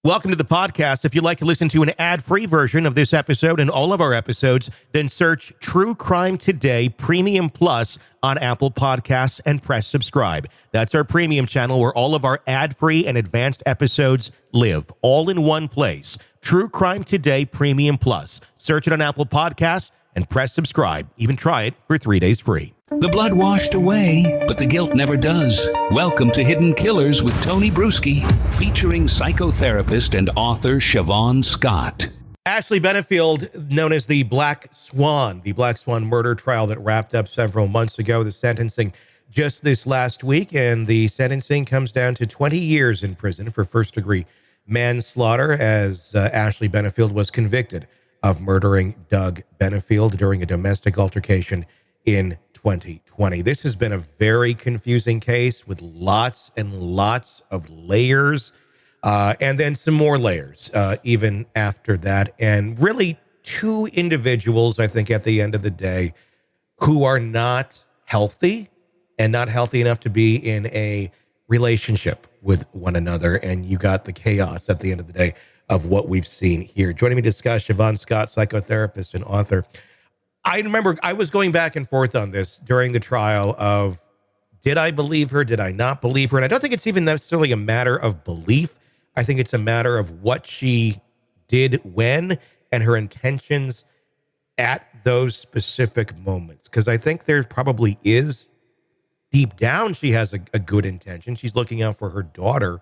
Welcome to the podcast. If you'd like to listen to an ad-free version of this episode and all of our episodes, then search True Crime Today Premium Plus on Apple Podcasts and press subscribe. That's our premium channel where all of our ad-free and advanced episodes live, all in one place. True Crime Today Premium Plus. Search it on Apple Podcasts and press subscribe. Even try it for 3 days free. The blood washed away, but the guilt never does. Welcome to Hidden Killers with Tony Bruschi, featuring psychotherapist and author Shavaun Scott. Ashley Benefield, known as the Black Swan murder trial that wrapped up several months ago. The sentencing just this last week, and the sentencing comes down to 20 years in prison for first-degree manslaughter, as Ashley Benefield was convicted of murdering Doug Benefield during a domestic altercation in 2020. This has been a very confusing case with lots and lots of layers, and then some more layers even after that. And really two individuals, I think, at the end of the day, who are not healthy and not healthy enough to be in a relationship with one another. And you got the chaos at the end of the day of what we've seen here. Joining me to discuss, Shavaun Scott, psychotherapist and author. I remember I was going back and forth on this during the trial of, did I believe her? Did I not believe her? And I don't think it's even necessarily a matter of belief. I think it's a matter of what she did when and her intentions at those specific moments. Because I think there probably is, deep down, she has a good intention. She's looking out for her daughter.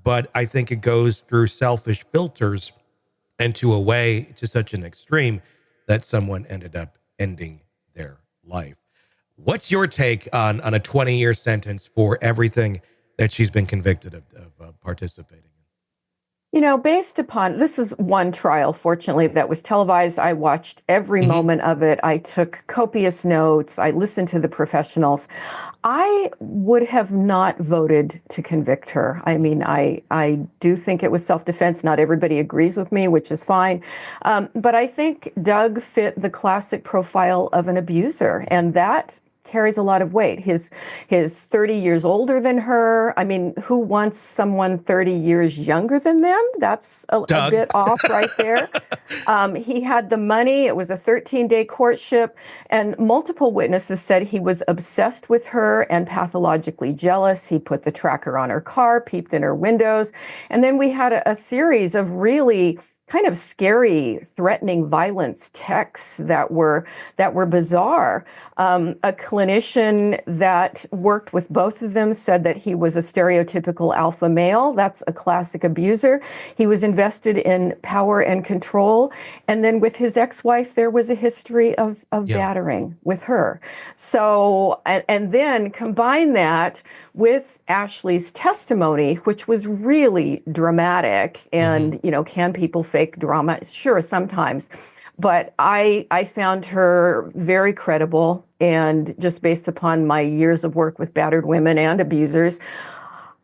But I think it goes through selfish filters and to a way, to such an extreme, that someone ended up ending their life. What's your take on a 20-year sentence for everything that she's been convicted of participating in? You know, based upon, this is one trial, fortunately, that was televised. I watched every moment of it. I took copious notes. I listened to the professionals. I would have not voted to convict her. I mean, I do think it was self-defense. Not everybody agrees with me, which is fine. But I think Doug fit the classic profile of an abuser, and that carries a lot of weight. His 30 years older than her. I mean, who wants someone 30 years younger than them? That's a bit off right there. He had the money. It was a 13-day courtship, and multiple witnesses said he was obsessed with her and pathologically jealous. He put the tracker on her car, peeped in her windows, and then we had a series of really kind of scary, threatening violence texts that were bizarre. A clinician that worked with both of them said that he was a stereotypical alpha male. That's a classic abuser. He was invested in power and control. And then with his ex-wife, there was a history of battering with her. So, and then combine that with Ashley's testimony, which was really dramatic. And, you know, can people fake drama? Sure, sometimes. But I found her very credible, and just based upon my years of work with battered women and abusers,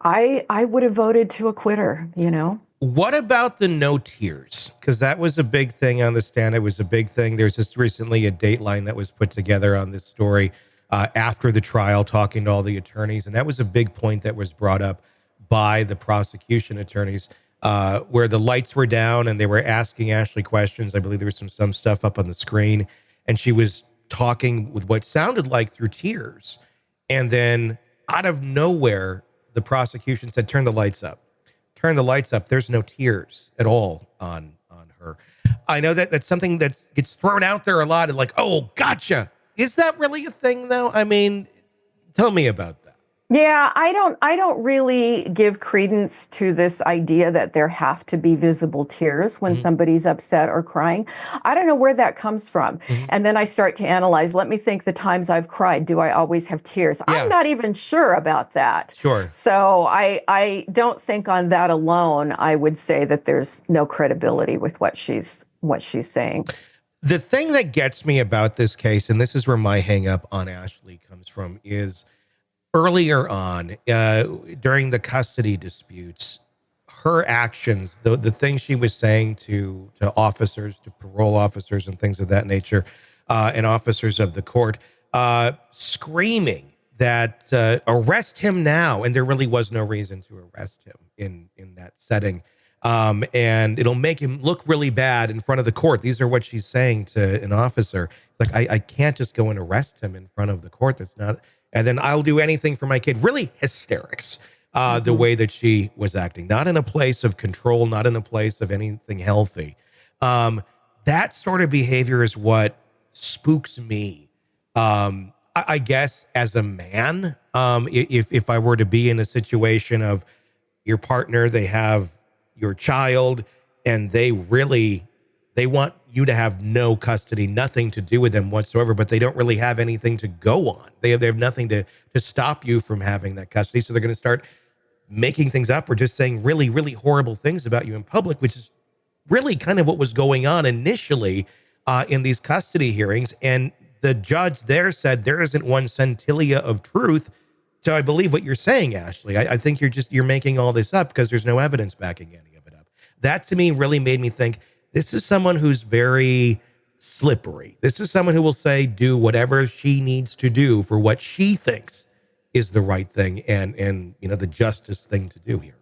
I would have voted to acquit her, you know? What about the no tears? Because that was a big thing on the stand. It was a big thing. There's just recently a Dateline that was put together on this story after the trial, talking to all the attorneys. And that was a big point that was brought up by the prosecution attorneys, where the lights were down and they were asking Ashley questions. I believe there was some stuff up on the screen, and she was talking with what sounded like through tears. And then out of nowhere, the prosecution said, turn the lights up. Turn the lights up. There's no tears at all on her. I know that that's something that gets thrown out there a lot, and like, oh, gotcha. Is that really a thing, though? I mean, tell me about that. Yeah, I don't really give credence to this idea that there have to be visible tears when somebody's upset or crying. I don't know where that comes from. And then I start to analyze, let me think the times I've cried. Do I always have tears? Yeah. I'm not even sure about that. Sure. So I don't think on that alone, I would say that there's no credibility with what she's saying. The thing that gets me about this case, and this is where my hang up on Ashley comes from, is earlier on, during the custody disputes, her actions, the things she was saying to officers, to parole officers and things of that nature, and officers of the court, screaming that arrest him now. And there really was no reason to arrest him in that setting. And it'll make him look really bad in front of the court. These are what she's saying to an officer. Like, I can't just go and arrest him in front of the court. That's not, and then I'll do anything for my kid. Really hysterics, the way that she was acting, not in a place of control, not in a place of anything healthy. That sort of behavior is what spooks me. I guess as a man, if I were to be in a situation of your partner, they have your child, and they want you to have no custody, nothing to do with them whatsoever, but they don't really have anything to go on. They have nothing to stop you from having that custody. So they're going to start making things up or just saying really, really horrible things about you in public, which is really kind of what was going on initially in these custody hearings. And the judge there said there isn't one scintilla of truth. So I believe what you're saying, Ashley. I think you're making all this up because there's no evidence backing any of it up. That to me really made me think this is someone who's very slippery. This is someone who will say, do whatever she needs to do for what she thinks is the right thing and the justice thing to do here.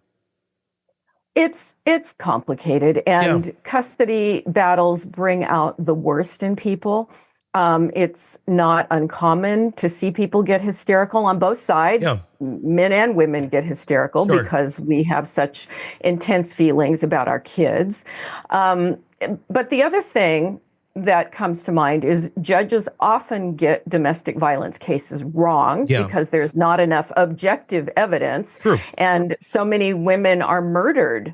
It's complicated, and custody battles bring out the worst in people. It's not uncommon to see people get hysterical on both sides. Yeah. Men and women get hysterical because we have such intense feelings about our kids. But the other thing that comes to mind is judges often get domestic violence cases wrong because there's not enough objective evidence. True. And so many women are murdered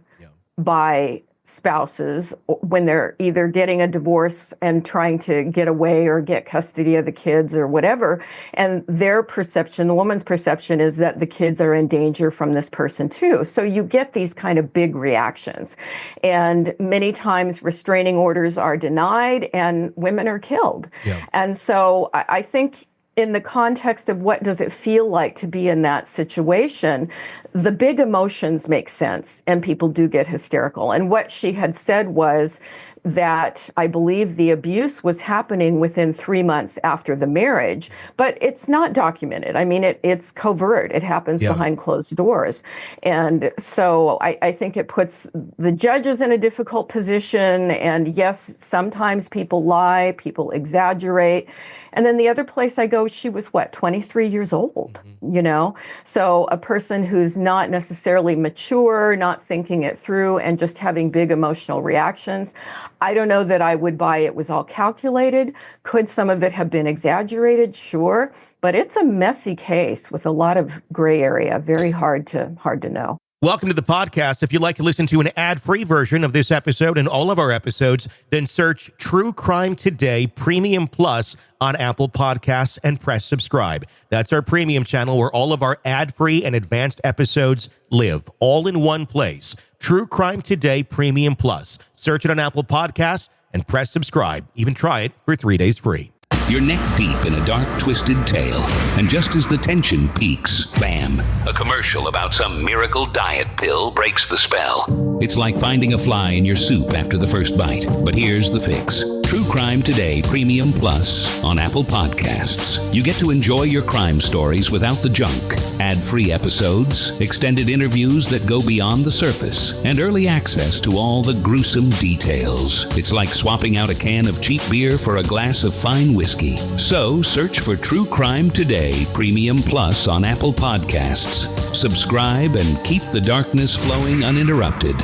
by spouses when they're either getting a divorce and trying to get away or get custody of the kids or whatever. And their perception, the woman's perception, is that the kids are in danger from this person too. So you get these kind of big reactions. And many times restraining orders are denied and women are killed. Yeah. And so I think in the context of what does it feel like to be in that situation, the big emotions make sense and people do get hysterical. And what she had said was that I believe the abuse was happening within 3 months after the marriage, but it's not documented. I mean, it's covert. It happens behind closed doors. And so I think it puts the judges in a difficult position. And yes, sometimes people lie, people exaggerate. And then the other place I go, she was 23 years old, So a person who's not necessarily mature, not thinking it through, and just having big emotional reactions. I don't know that I would buy it was all calculated. Could some of it have been exaggerated? Sure. But it's a messy case with a lot of gray area. Very hard to know. Welcome to the podcast. If you'd like to listen to an ad-free version of this episode and all of our episodes, then search True Crime Today Premium Plus on Apple Podcasts and press subscribe. That's our premium channel where all of our ad-free and advanced episodes live, all in one place. True Crime Today Premium Plus. Search it on Apple Podcasts and press subscribe. Even try it for 3 days free. You're neck deep in a dark, twisted tale, and just as the tension peaks, bam, a commercial about some miracle diet pill breaks the spell. It's like finding a fly in your soup after the first bite. But here's the fix. True Crime Today Premium Plus on Apple Podcasts. You get to enjoy your crime stories without the junk, ad-free episodes, extended interviews that go beyond the surface, and early access to all the gruesome details. It's like swapping out a can of cheap beer for a glass of fine whiskey. So search for True Crime Today Premium Plus on Apple Podcasts. Subscribe and keep the darkness flowing uninterrupted.